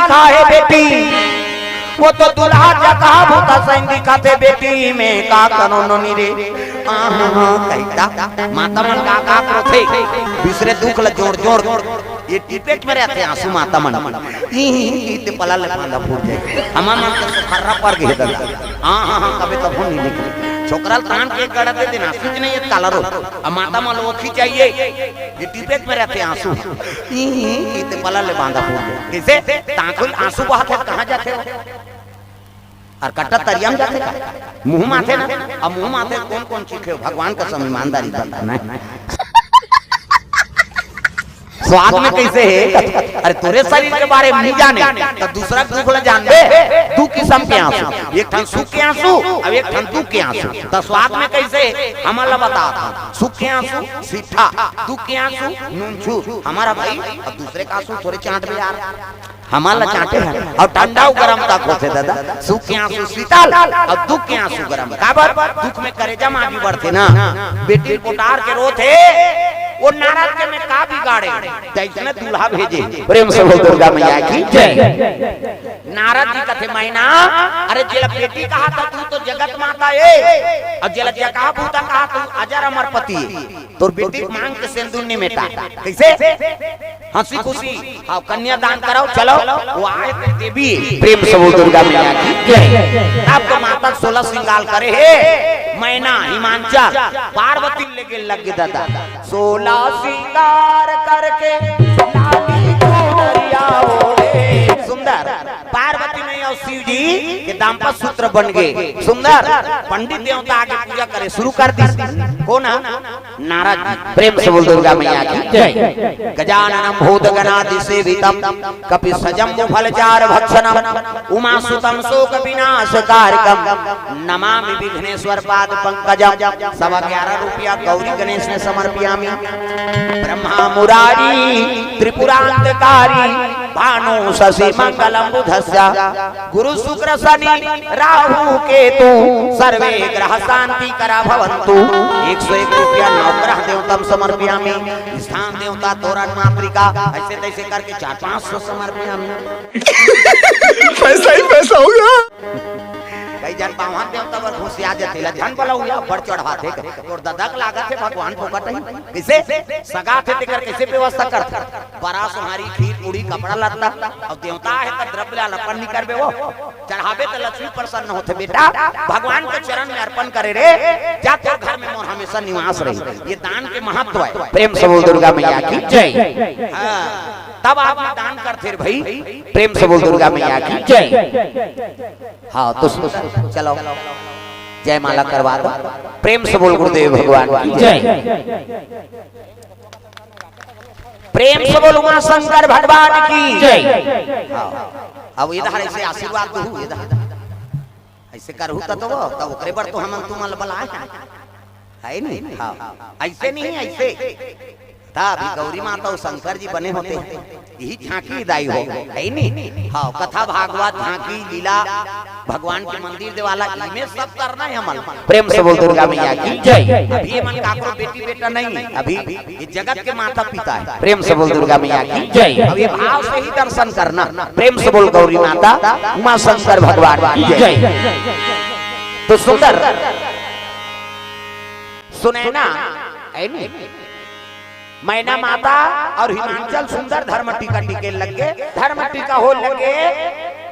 लिखा है बेटी, वो तो दुल्हा जगह भूता सैंदी खाते बेटी में का कनो रे कहता माता मन का थे दूसरे दुख ल जोड़ जोड़ ये टिपेट में रहते आंसू माता मन इते पला ले फांदा फूट जाए हमार मन तो खर्रा पर गए दादा हां कभी तो नहीं निकले छोकरा तान के गड़ते दिन आंसू नहीं ये काला रो अब माता मन वो खी चाहिए ये टिपेट में रहते आंसू इते पला ले बांधा फूट जाए कैसे तांखुल आंसू बहाते कहां जाते और कट्टा तरिया में जाते मुंह माथे ना अब मुंह माथे कौन कौन चीखे भगवान का सम ईमानदारी बनता नहीं स्वाद में कैसे है अरे तेरे शरीर के बारे में नहीं जाने तो दूसरा दुख ल जान दे तू किस्म के आंसू एक ठन सुख के आंसू अब एक ठन दुख के आंसू तो स्वाद में कैसे हमारा बता सुख के आंसू सीठा दुख के आंसू नूनछू हमारा भाई और दूसरे का आंसू थोड़े चाट में यार हमारा चाटे हैं और ठंडा गरम तक होते दादा सुख के आंसू शीतल और दुख के आंसू गरम काबर दुख में करेजा में आगे बढ़ते ना बेटी कोटार के रोते वो नाराज के में का बिगाड़े तैसने दूल्हा भेजे प्रेम से बोल दुर्गा मैया की जय नारद जी कथे मैना अरे जेला बेटी कहा था तू तो जगत माता है और जेला जगह भूता कहा तू अजर अमर पति तोर बेटी मांग के सिंदूर नहीं मेटा कैसे हंसी खुशी हां कन्या दान कराओ चलो वो आए थे देवी प्रेम से बोल दुर्गा मैया की जय अब तो माता 16 श्रृंगार करे है मैना हिमांचल पार्वती लेके लग गए दादा 16 श्रृंगार करके लाली चुनरिया ओढ़े सुंदर पार्वती में और शिव जी के दाम्पत्य सूत्र बन गए सुंदर पंडित देवता आगे पूजा करे शुरू कर दी कौन नारद प्रेम से बोल दुर्गा मैया की जय गजाननम भूतगणादि सेवितम कपि सजम फलचार भक्षणम उमा सुतम शोक विनाशकारकम नमामि विघ्नेश्वर पाद पंकजम 11.5 रुपया गौरी गणेश ने समर्पयामि ब्रह्मा मुरारी त्रिपुरांतकारी भानु शशि मंगलम बुधस्य गुरु शुक्र शनि राहु केतु सर्वे ग्रह शांति करा भवन्तु 101 रुपया नवग्रह देवतम समर्पयामि स्थान देवता तोरण मातृका ऐसे तैसे करके 400-500 समर्पयामि पैसा ही पैसा होगा कई जन पावन देवता पर खुशिया जते ला धन बला हुआ बढ़ चढ़ाते और ददक लागत है भगवान फोकट ही कैसे सगा थे तेकर कैसे व्यवस्था करता बड़ा सुहारी खीर पूरी कपड़ा लत्ता और देवता है त द्रव्य अर्पण नहीं करबे वो चढ़ावे तो लक्ष्मी प्रसन्न होते बेटा भगवान के चरण में अर्पण करे रे जा तेरे घर में मोर हमेशा निवास रही ये दान के महत्व है प्रेम से बोल दुर्गा मैया की जय हां तब आप दान करते भाई प्रेम से बोल दुर्गा मैया की जय हां तो चलो जय माला करवा दो प्रेम से बोल गुरुदेव भगवान की जय प्रेम से बोल उमा शंकर भगवान की जय अब इधर ऐसे आशीर्वाद दो इधर ऐसे करहु तो ओकरे पर तो हम तुम बलाए है नहीं हां ऐसे नहीं ऐसे अभी गौरी माता और शंकर जी बने होते हैं यही झांकी दाई हो है नहीं हाँ कथा भागवत झांकी लीला भगवान के मंदिर देवाला इनमें सब करना है हमल प्रेम से बोल दुर्गा मैया की जय अभी ये मन काको बेटी बेटा नहीं अभी ये जगत के माता पिता है प्रेम से बोल दुर्गा मैया की जय अब ये भाव से ही दर्शन करना प्रेम से बोल गौरी माता उमा शंकर भगवान की जय तो सुंदर सुने ना है नहीं मैना माता और हिमांचल सुंदर धर्म टीका टीके लगे धर्म टीका हो लगे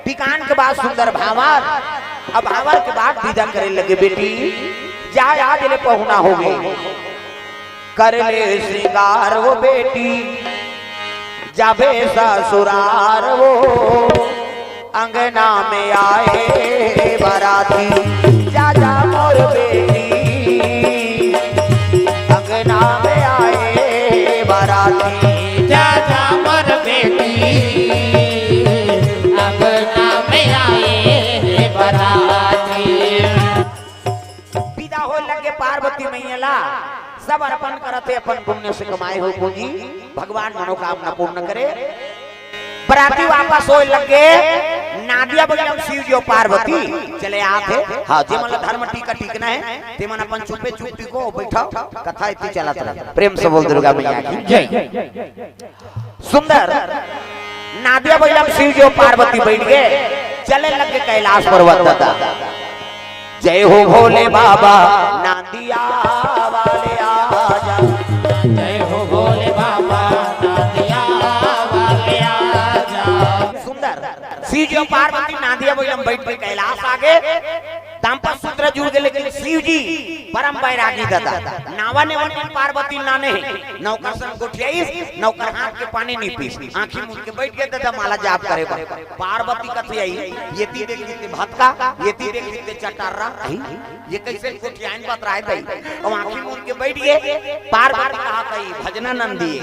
टिकान के बाद सुंदर भावर अब भावर के बाद विदा करे लगे बेटी जा आज ले पहुना हो गए कर ले श्रृंगार वो बेटी जाबे ससुरार वो अंगना में आए बाराती जा जा मोर बेटी अंगना में आए बाराती जा जा मोर बेटी अंगना में आए बाराती विदा हो लगे पार्वती मैया सब अर्पण करते अपन पुण्य से कमाए हो पूंजी भगवान मनोकामना पूर्ण करे बराती वापस हो लगे नादिया बगल शिव जी पार्वती चले आते हां जे मन धर्म टीका टीकना है ते मन अपन चुपे चुप टीको बैठो कथा इतनी चलत रहे प्रेम से बोल दुर्गा मैया की जय सुंदर नादिया बैलम शिव जी और पार्वती बैठ गए, चले लगे कैलाश पर्वत दादा। जय हो भोले बाबा नादिया वाले आजा, जय हो भोले बाबा नादिया वाले आजा। सुंदर शिव जी और पार्वती नादिया बैलम बैठ के कैलाश आगे दाम्पत्य सूत्र जुड़ गए, लेकिन शिव जी परम बैरागी दादा नावा ने वन पार्वती नाने नौकर सन गोठियाई नौकर हाथ के पानी नहीं पी, आंखी मुंह के बैठ गए दादा माला जाप करे। पार्वती कथी आई येती देख लेते भटका, येती देख लेते चटारा, ये कैसे गोठियाइन बतराए दई और आंखी मुंह के बैठ गए। पार्वती कहा कही भजना नंदी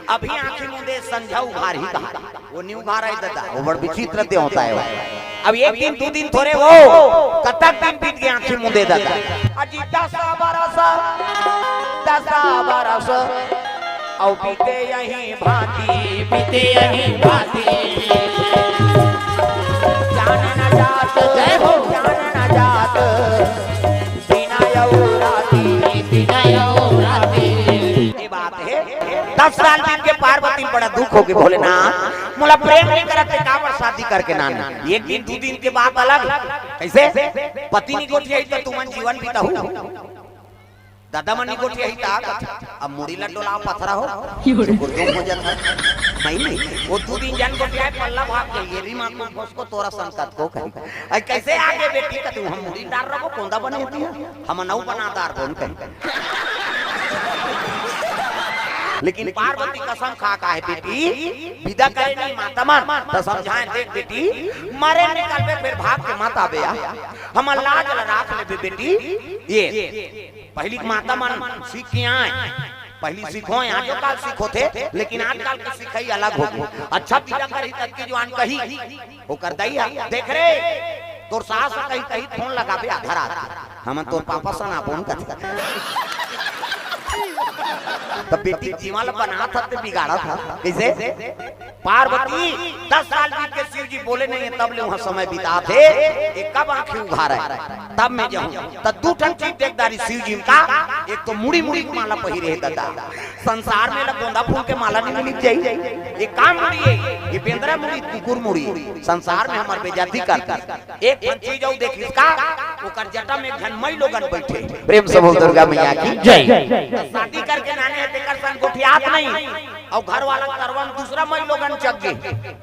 अभी आंखी मुंह दे संझा उघार ही कहा, वो नहीं उघार आई दादा, वो बड़ विचित्र दे होता है। अब एक दिन दो दिन थोड़े वो कतक दिन बीत गए आंखें मुंदे दादा। अजी 10 बरस और बीते यहीं भांति, बीते यहीं भांति, जान न जात जय हो जान न जात बिना यौ राती, बिना यौ राती। ये बात है 10 साल बीत के पार्वती बड़ा दुख हो गए, भोलेनाथ मोला प्रेम नहीं करते काबर शादी करके नाना। एक दिन दो दिन के बाद अलग कैसे पति नहीं गोठियाई तो तुमन जीवन बीता हो दादा मन नहीं गोठियाई ता अब मुड़ी लटोला पथरा हो गुरदुम हो जाता मैं नहीं वो दो दिन जान गोठियाई पल्ला भाग गई ये री मां को उसको तोरा संकट को कही ऐ कैसे आगे बेटी का तू हम मुड़ी डाल रहो कोंदा बने होती है हम नौ बनादार बोल कही। लेकिन पार्वती कसम खा का है बेटी विदा करे नहीं माता मन तो समझाए देख बेटी मरे निकल पे फिर भाग के माता बे हम लाज राख ले बेटी। ये पहली माता मन सीख के आए, पहली सीखो यहाँ जो काल सीखो थे, लेकिन आजकल की सिखाई अलग हो गई। अच्छा विदा करी तक की जवान कही वो कर दैया देख रे तोर सास कहीं कहीं फोन लगा बे आधा रात हम तोर पापा से ना फोन कर तो बेटी जीवन बना था तो बिगाड़ा था कैसे। पार्वती 10 साल बीत के शिव जी बोले नहीं है तब ले वहां समय बिता थे, एक कब आंखें उघार है तब मैं जाऊं तब दो ठन चीज देखदारी शिव जी का, एक तो मुड़ी मुड़ी की माला पहिरे दादा संसार में लग गोंदा फूल के माला नहीं मिल जाई, एक काम मुड़ी है ये बेंद्रा मुड़ी कुकुर मुड़ी संसार में हमार बेइज्जती कर। एक चीज और देख इसका ओकर जटा में घनमई लोगन बैठे प्रेम से बोल दुर्गा मैया की जय। शादी करके नाने तेकर सन गोठियात नहीं और घर वाला करवन दूसरा मई लोगन चक गए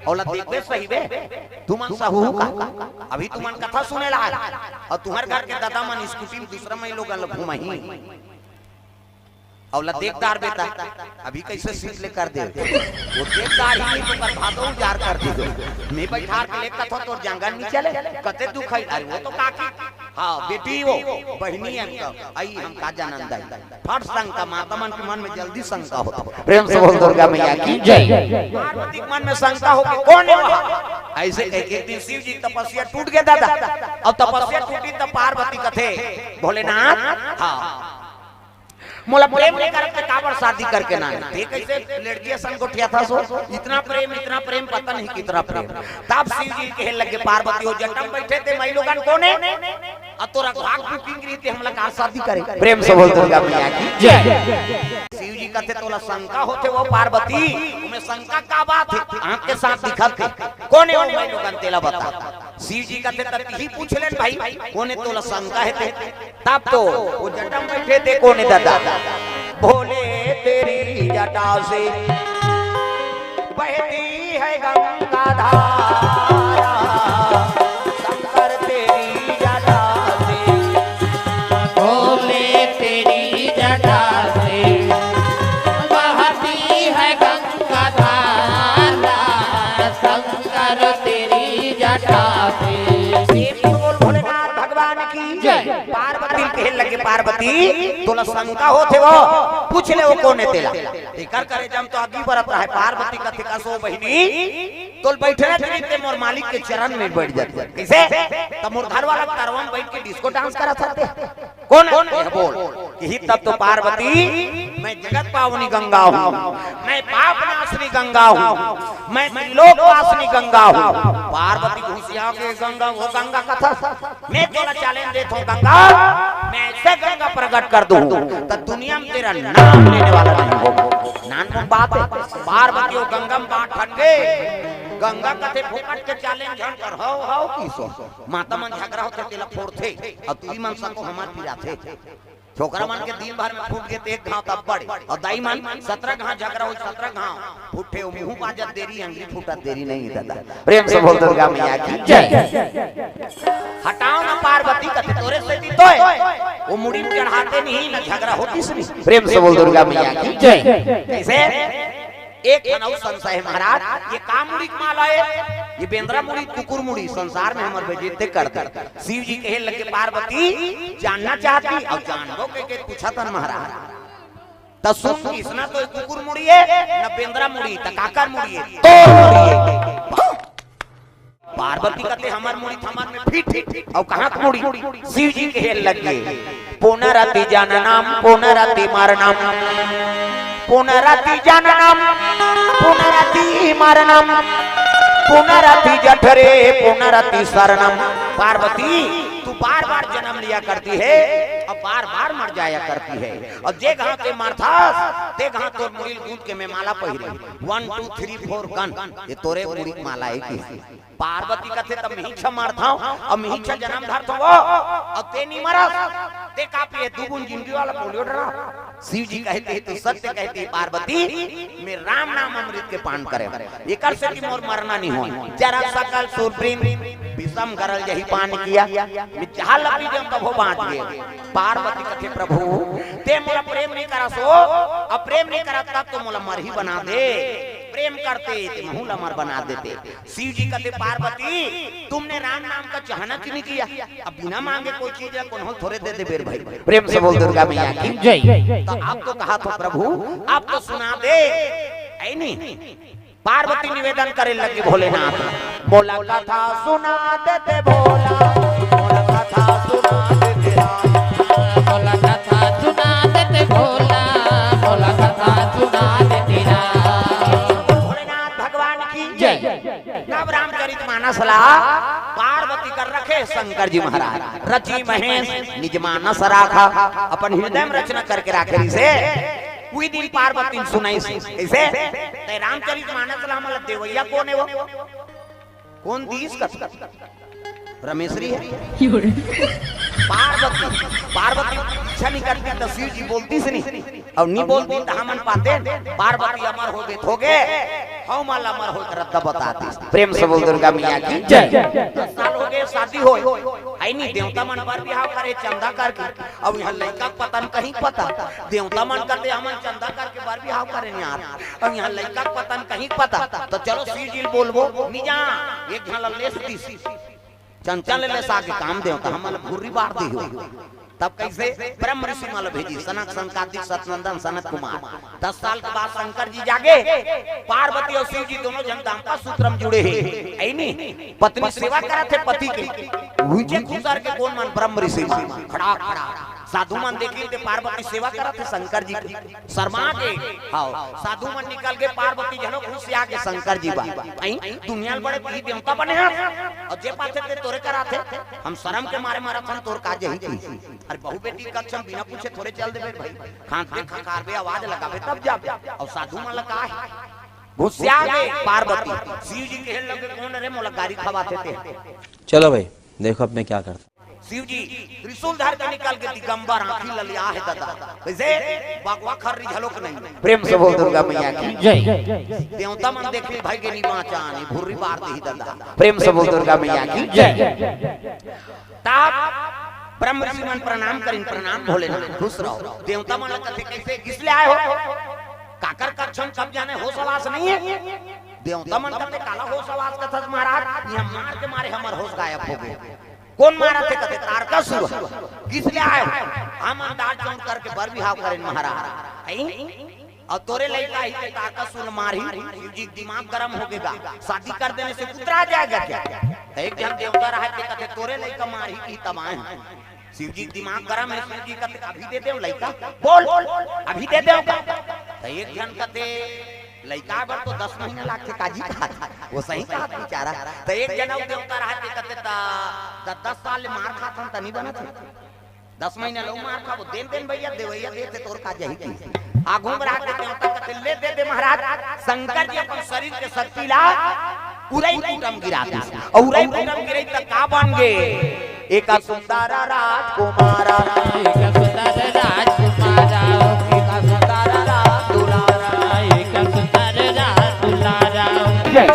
औला देखबे सही बे तुमन सहू का अभी तुमन कथा सुने ला और तुम्हार घर के दादा मन स्कूटी में दूसरा मई लोगन घुमाई औला देखदार बेटा अभी कैसे सीट ले कर दे वो देखदार ही तो कर भादो जार कर दी मैं बैठा के ले कथा तोर जंगल नहीं चले कते दुख है। अरे वो तो काकी हां बेटी वो बहनी है हमका आई हम का जानंद फट शंका माता मन के मन में जल्दी शंका होता प्रेम से बोल दुर्गा मैया की जय। पार्वती मन में शंका हो कि कौन है वहां ऐसे एक दिन शिव जी तपस्या टूट गया दादा और तपस्या टूटी तो पार्वती कथे भोलेनाथ हां मोला प्रेम नहीं करते काबर शादी करके ना देख कैसे लड़कियां संग गोठिया था सो इतना प्रेम पता नहीं कितना प्रेम। तब शिव जी कहे लगे पार्वती हो जटम बैठे थे मई लोगन कोने आ तोरा भाग बुकिंग रही थी हमला का शादी करे प्रेम से बोल दुर्गा मैया की जय। शिव जी कहते तोला शंका होते वो पार्वती तुम्हें शंका का बात है आंख के साथ दिखत है कोने हो मई लोगन तेला बता। शिव जी कहते तब ही पूछ लेन भाई कोने तोला शंका है तब तो वो जटम बैठे थे कोने दादा भोले तेरी जटा से बहती है गंगा धारा शंकर तेरी जटा से भोले तेरी जटा से बहती है गंगा धारा शंकर तेरी जटा से। भोलेनाथ भगवान की जय। पार्वती कहे लगे पार्वती तोला शंका होते वो पूछ ले वो कौन है तेला एकर करे जम तो आगे बढ़त रहा है। पार्वती का थिका सो बहिनी तोल बैठना ते मोर मालिक के चरण में बैठ जाते कैसे तब मोर घर वाला करवा में बैठ के डिस्को डांस करा था कौन है बोल यही तब तो पार्वती मैं जगत पावनी गंगा हूँ मैं पाप नाशनी गंगा हूँ मैं त्रिलोक वासनी गंगा हूँ। पार्वती घुसिया के गंगा वो गंगा कथा मैं तोला चैलेंज देता हूँ गंगा मैं ऐसे गंगा प्रकट कर दूं तो दुनिया में तेरा नाम लेने वाला नहीं होगा। नान बात है पार्वती गंगा में बात ठंडे गंगा कथे फोकट के चैलेंज हन कर हो किसो माता मन झगड़ा होते तेला फोड़थे और तू ही मन सबको हमार पिराथे छोकरा मन के दिन भर में फूट गए तो एक घाव तब बड़े और दाई मन 17 घाव झगड़ा हो 17 घाव फूटे मुंह बाजत देरी अंगली फूटत देरी नहीं दादा प्रेम से बोल दुर्गा मैया की जय हटाओ ना पार्वती कथे तोरे से दी तो वो मुड़ी में चढ़ाते नहीं ना झगड़ा होती सुनी प्रेम से बोल दुर्गा मैया की जय कैसे एक अनौ संशय महाराज ये का मुड़ी माला है ये बेंद्रा मुड़ी कुकुर मुड़ी संसार में हमर बेइज्जती कर दे शिव जी कहे लगे पार्वती जानना चाहती और जानबो के पूछा था महाराज त सुन इसना तो कुकुर मुड़ी है न बेंद्रा मुड़ी त काकर मुड़ी है तो मुड़ी पार्वती कहते हमर मुड़ी थमर में फिट और कहां मुड़ी शिव जी कहे लगे पुनरति जननम पुनरति मरणम पुनरति जननम पुनरति मरणम पुनरति जठरे पुनरति शरणम पार्वती तू बार बार जन्म लिया करती है और बार बार मर जाया करती है और जे घाव ते मारथास ते घाव तो मुड़ी गूंथ के मैं माला पहिरे 1 2 3 4 गन ये तोरे मुड़ी माला है की पार्वती कथे तब मिहिछ मारथा और मिहिछ जन्म धरतो और ते नहीं मरस ते कापी है दुगुन जिंदगी वाला पोलियो डरा शिव जी कहते हैं तो सत्य कहती है पार्वती मैं राम नाम अमृत के पान करे एकर से कि मोर मरना नहीं हो जरा सकल सुरप्रीम विषम गरल यही पान किया मैं जहां लपी जम तब हो बांट गए पार्वती कथे प्रभु ते मोला प्रेम नहीं करा सो अब प्रेम नहीं करा तब तो मोला मर ही बना दे प्रेम करते ते महूल अमर बना देते शिव जी कहते पार्वती तुमने राम नाम का चाहना क्यों नहीं किया अब बिना मांगे कोई चीज है कौन थोड़े दे दे बेर भाई प्रेम से बोल दुर्गा मैया की जय तो आप तो कहा तो प्रभु आप तो सुना दे ऐ नहीं पार्वती निवेदन करे लगी भोलेनाथ बोला कथा सुना देते भोला बोला कथा सुना देते बोला कथा सुना देते भोला बोला कथा सुना देते भोलेनाथ भगवान की जय नव रामचरित मानस ला पार्वती कर रखे शंकर जी महाराज रची महेश निज मानस राखा अपन हृदय में रचना करके राखे से कोई दिन पार्वती सुनाई ऐसे ते रामचरित मानस ला मतलब देवैया कौन है वो कौन दीस का रमेश्वरी है पार्वती पार्वती इच्छा नहीं करती तो शिव जी बोलती से नहीं और नहीं बोलती तो हम पाते पार्वती अमर हो गए हम माल अमर हो कर बताती प्रेम से बोल दुर्गा मैया की जय 10 साल हो गए शादी हो आई नहीं देवता मन पर बिहाव करे चंदा करके अब यहाँ लड़का पता नहीं कहीं पता देवता मन करते हम चंदा करके बार बिहाव करे नहीं यार अब यहाँ लड़का पता नहीं कहीं पता तो चलो शिव जी बोलबो नहीं जा एक झल लेस दी चंचल ले साके काम देवता हम भूरी बार दी हो तब कैसे ब्रह्म ऋषि माल भेजी सनक संकादिक सतनंदन सनत कुमार 10 साल के बाद शंकर जी जागे पार्वती और शिव जी दोनों जन दाम्पत्य सूत्र में जुड़े हैं ऐ नहीं पत्नी सेवा करा थे पति के नीचे खुसर के कौन मन ब्रह्म ऋषि खड़ा खड़ा साधु मन देखी थे पार्वती सेवा करा थे शंकर जी की शर्मा के हां साधु मन निकल के पार्वती जनो खुश से आके शंकर जी बा दुनिया में बड़े पति देवता बने हैं और जे पाथे ते तोरे करा थे हम शर्म के मारे मारथन तोर काज ही थी अरे बहु बेटी कक्षम बिना पूछे थोड़े चल देबे भाई खांते खकारबे आवाज लगाबे तब जाबे और साधु मन लगा है घुसिया गए पार्वती शिव जी कहे लगे कौन रे मोला गाड़ी खवाते थे चलो भाई देखो अब मैं क्या करता शिव जी त्रिशूल धर के निकल के दिगंबर आंखी ललिया है दादा कैसे बकवा खर्री झलोक नहीं प्रेम से बोल दुर्गा मैया की जय देवता मन देखे भाई के निवाचान भूरी बार दी दादा प्रेम से बोल दुर्गा मैया की जय ताप ब्रह्म ऋषि मन प्रणाम करिन प्रणाम भोलेनाथ खुश रहो देवता मन कथे कैसे किसले आए हो काकर कक्षम कब जाने हो सवास नहीं है देवता मन कथे काला हो सवास कथा महाराज यहां मार के मारे हमर होश गायब हो गए कौन मारा थे कथे तारकासुर किसले आए हम अंदाज चौंक करके बर बिहाव करें महाराज और तोरे लड़का ही के तारकासुर मारी शिव जी दिमाग गरम हो गएगा शादी कर देने से पुत्र आ जाएगा क्या एक जन देवता रहा थे कथे तोरे लड़का मारी की तबाह शिव जी दिमाग गरम है शिव जी कथे अभी दे दे लड़का बोल अभी दे दे तो एक जन कथे लड़का बर तो 10 महीना लागते काजी का वो सही कहा बेचारा तो एक जन देवता रहा थे कथे ता 10 साल मार खाथन तनी बनत 10 महीना लो मार खा वो देन भैया देवैया देते तोर का जही की आगू में रहा के देवता कथे ले दे दे महाराज शंकर जी अपन शरीर के शक्ति ला उरई कुटम गिरा दी और उरई कुटम गिरई त का बन गे एक सुंदर राजकुमारा एक सुंदर राजकुमारा एक सुंदर राजदुलारा एक सुंदर राजदुलारा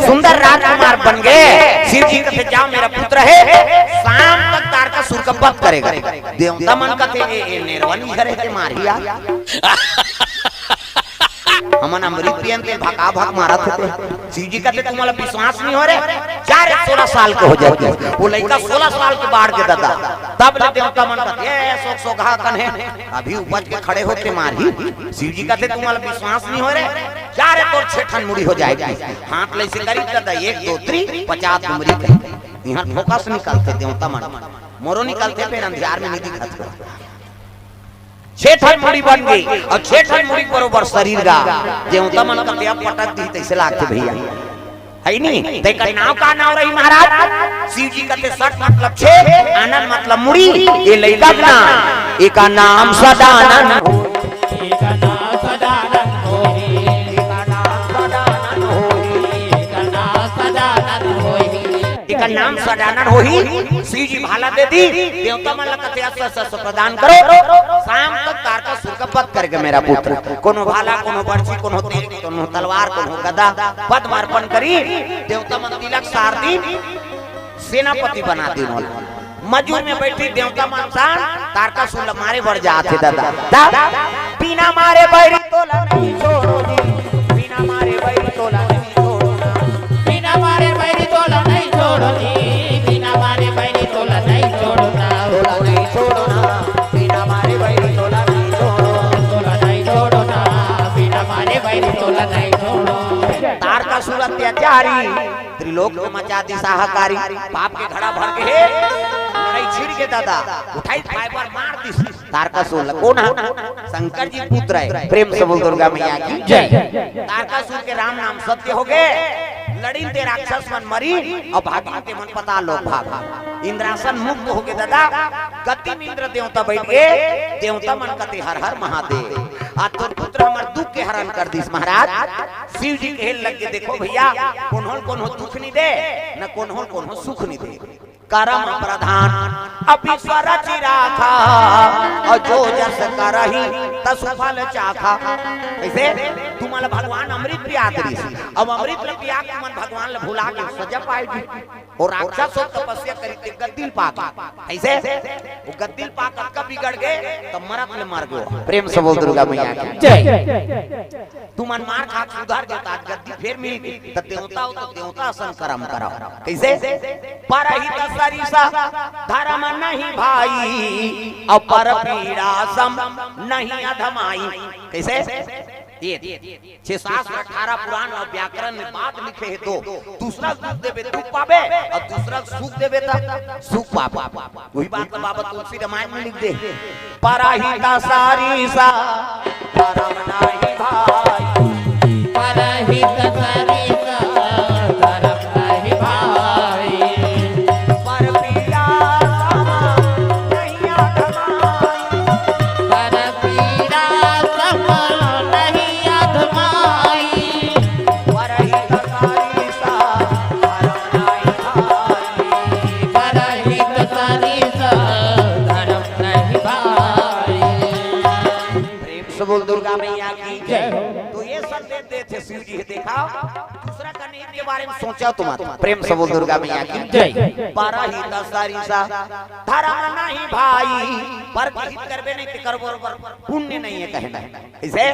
सुंदर राजकुमार बन गए। शिव जी कहते जाओ मेरा पुत्र है शाम तक तारकासुर का वध करेगा। देवता मन कहते ए निर्वनी करे के मारिया हमन अमृत पियन के भगा भग मारा थे। शिव जी कहते तुम्हारा विश्वास नहीं हो रे 16 साल के हो जाते वो लड़का 16 साल के बाढ़ के दादा तब ले देवता मन कहते ए सोख सोखा कन है अभी उपज के खड़े होके मारी। शिव जी कहते तुम्हारा विश्वास नहीं हो रे जा रे तोर छेठन मुड़ी हो जाएगी हाथ ले से करी दादा 1 2 3 50 उम्री के यहां फोकस निकलते देवता मन मोरो निकलते फिर अंधियार में नहीं दिखते। छेठन मुड़ी बन गई और छेठन मुड़ी बरोबर शरीर का देवता मन का पेट पटक दी तैसे लागते भैया है नहीं देखा नाव का नाव रही महाराज। शिव जी कहते सट मतलब छे आनंद मतलब मुड़ी ये लड़का ना एक नाम सदानंद एक नाम सदानंद होई एक नाम सदानंद होई एक नाम सदानंद होई एक नाम सदानंद होई। शिव जी भाला दे दी देवता मन कहते अस्त्र प्रदान करो शाम तक तारकासुर का वध करके मेरा पुत्र कोनो भाला कोनो बर्छी कोनो तीर कोनो तलवार कोनो गदा पद्मार्पण करी। देवता मन तिलक सार दी सेनापति बना दी मजूर में बैठी देवता मन सान तारकासुर मारे बढ़ जाते दादा बिना मारे बैरी तोला नहीं छोड़ोगी बिना मारे बैरी तोला नहीं छोड़ोगी बिना मारे बैरी तोला नहीं छोड़ोगी बिना मारे बैरी तोला नहीं छोड़ना तोला नहीं छोड़ना बिना मारे बैरी तोला नहीं छोड़ो तोला नहीं छोड़ना बिना मारे बैरी तोला नहीं छोड़ो। तारकासुर अत्याचारी त्रिलोक को मचा दी साहकारी पाप के घड़ा भर के लड़ाई छिड़ के दादा उठाई फाइबर मार दी तारकासुर कौन है शंकर जी पुत्र है प्रेम से बोल दुर्गा मैया की जय। तारकासुर के राम नाम सत्य हो गए लड़ी ते राक्षस मन मरी और भागी ते मन पता लोग भाग इंद्रासन मुक्त हो गए दादा गति में इंद्र देवता बैठ गए देवता मन कहते हर हर महादेव आ तो पुत्र हमर दुख के हरण कर दिस महाराज। शिव जी कहे लगे देखो भैया कोनो दुख नहीं दे न कोनो सुख नहीं दे करम प्रधान अभिस्वर चिराखा और जो जस करही तसुफल चाखा। ऐसे तुम्हारा भगवान अमृत पिया करी अब अमृत पिया के मन भगवान ले भुला के सजा पाएगी और राक्षस हो तपस्या करी ते गद्दिल पाक ऐसे वो गद्दिल पाक कब बिगड़ गए तो मरत ले मर गयो। प्रेम से बोल दुर्गा मैया की जय। तू मन मार खा सुधार देता गद्दी फिर मिली तो देवता हो तो देवता सन कर्म कराओ कैसे परहित सरिसा धर्म नहीं भाई और पर पीड़ा सम नहीं अधमाई। कैसे ये 6 7 18 पुराण और व्याकरण में बात लिखे है तो दूसरा सुख देवे दुख पावे और दूसरा सुख देवे तो सुख पावे वही बात बाबा तुलसी रामायण में लिख दे परहित सरिसा धर्म नहीं भाई परहित सरिसा धर्म नहीं भाई पर पीड़ा नहीं अधमाई पर पीड़ा सम नहीं अधमाई परहित सरिसा धर्म नहीं भाई परहित सरिसा धर्म नहीं भाई। प्रेम से बोल दुर्गा मैया की जय। तो ये संदेश देते शिव जी देखा दूसरा करने के बारे में सोचा तुम्हारा प्रेम से बोल दुर्गा मैया की जय। परहित सरिसा धर्म नहीं भाई पर हित करबे नहीं करबो पुण्य नहीं है कहना इसे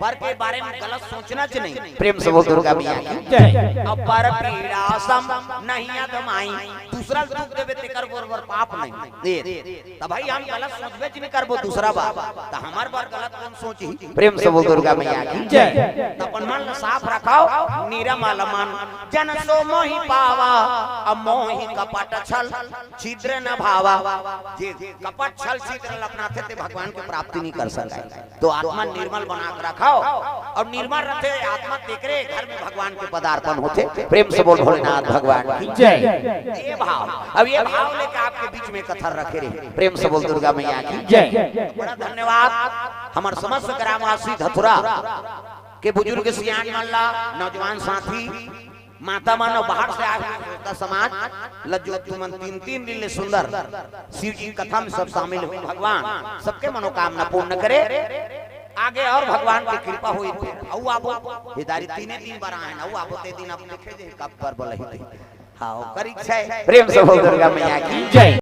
पर के बारे में गलत सोचना च नहीं। प्रेम से बोल दुर्गा मैया की जय। अब पर पीड़ा सम नहीं अधमाई दूसरा दुख देवे ते करबो पाप नहीं दे त भाई हम गलत सोचबे च नहीं करबो दूसरा बात त हमार बार गलत कौन सोची। प्रेम से बोल दुर्गा मैया की जय। अपन मन साफ रखाओ निरमल मन जन सो मोहि पावा अब मोहि कपट छल छिद्र न भावा जे कपट छल छिद्र अपनाते ते भगवान की प्राप्ति नहीं कर सके। तो आत्मा निर्मल बना के रखाओ और निर्मल रखे आत्मा तेकरे घर में भगवान के पदार्पण होते। प्रेम से बोल भोलेनाथ भगवान की जय। ये भाव अब ये भाव लेकर आपके बीच में कथा रखे रहे। प्रेम से बोल दुर्गा मैया की जय। बड़ा धन्यवाद हमारे समस्त ग्रामवासी धतुरा के बुजुर्ग सियान मल्ला नौजवान साथी माता मानो बाहर से आए होता समाज लज्जो तुमन तीन तीन दिन सुंदर शिव जी कथा में सब शामिल हुए भगवान सबके मनोकामना पूर्ण करे आगे और भगवान की कृपा हुई औ आबो हिदारी तीने दिन बार आए ना औ आबो ते दिन अब देखे जे कब पर बोले हां करी छै प्रेम से हो दुर्गा मैया की जय।